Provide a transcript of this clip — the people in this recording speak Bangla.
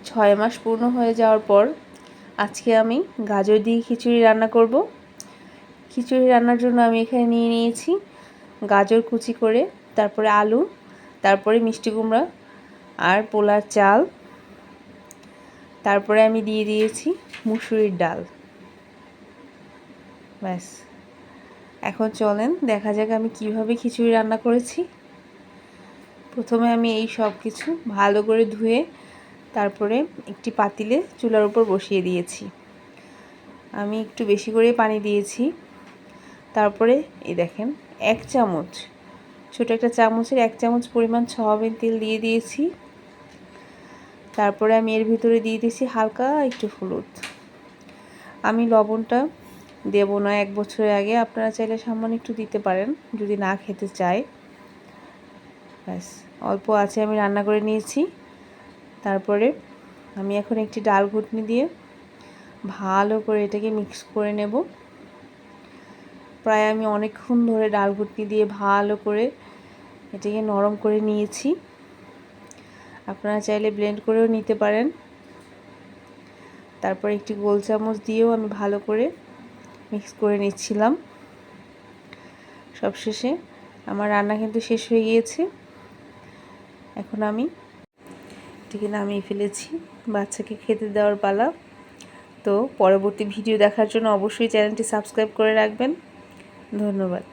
6 মাস পূর্ণ হয়ে যাওয়ার পর আজকে আমি গাজর দিয়ে খিচুড়ি রান্না করব। খিচুড়ি রান্নার জন্য আমি এখানে নিয়ে নিয়েছি গাজর কুচি করে, তারপরে আলু, তারপরে মিষ্টি কুমড়া আর পোলার চাল, তারপরে আমি দিয়ে দিয়েছি মুসুরির ডাল। ব্যাস, এখন চলেন দেখা যাক আমি কিভাবে খিচুড়ি রান্না করেছি। প্রথমে আমি এই সব কিছু ভালো করে ধুয়ে তারপরে একটি পাতিলে চুলার উপর বসিয়ে দিয়েছি। আমি একটু বেশি করে পানি দিয়েছি। তারপরে এই দেখেন 1 চামচ, ছোটো একটা চামচের 1 চামচ পরিমাণ সয়াবিন তেল দিয়ে দিয়েছি। তারপরে আমি এর ভিতরে দিয়ে দিয়েছি হালকা একটু হলুদ। আমি লবণটা দেব না 1 বছরের আগে, আপনারা চাইলে সামান্য একটু দিতে পারেন যদি না খেতে চায়। ব্যাস, অল্প আছে আমি রান্না করে নিয়েছি। তারপরে আমি এখন একটি ডাল ঘুটনি দিয়ে ভালো করে এটাকে মিক্স করে নেব। প্রায় আমি অনেকক্ষণ ধরে ডাল ঘুটনি দিয়ে ভালো করে এটাকে নরম করে নিয়েছি। আপনারা চাইলে ব্লেন্ড করেও নিতে পারেন। তারপর একটি গোল চামচ দিয়েও আমি ভালো করে মিক্স করে নিচ্ছিলাম। সবশেষে আমার রান্না কিন্তু শেষ হয়ে গিয়েছে। এখন আমি এটাকে নামিয়ে ফেলেছি, বাচ্চাকে খেতে দেওয়ার পালা। তো পরবর্তী ভিডিও দেখার জন্য অবশ্যই চ্যানেলটি সাবস্ক্রাইব করে রাখবেন। ধন্যবাদ।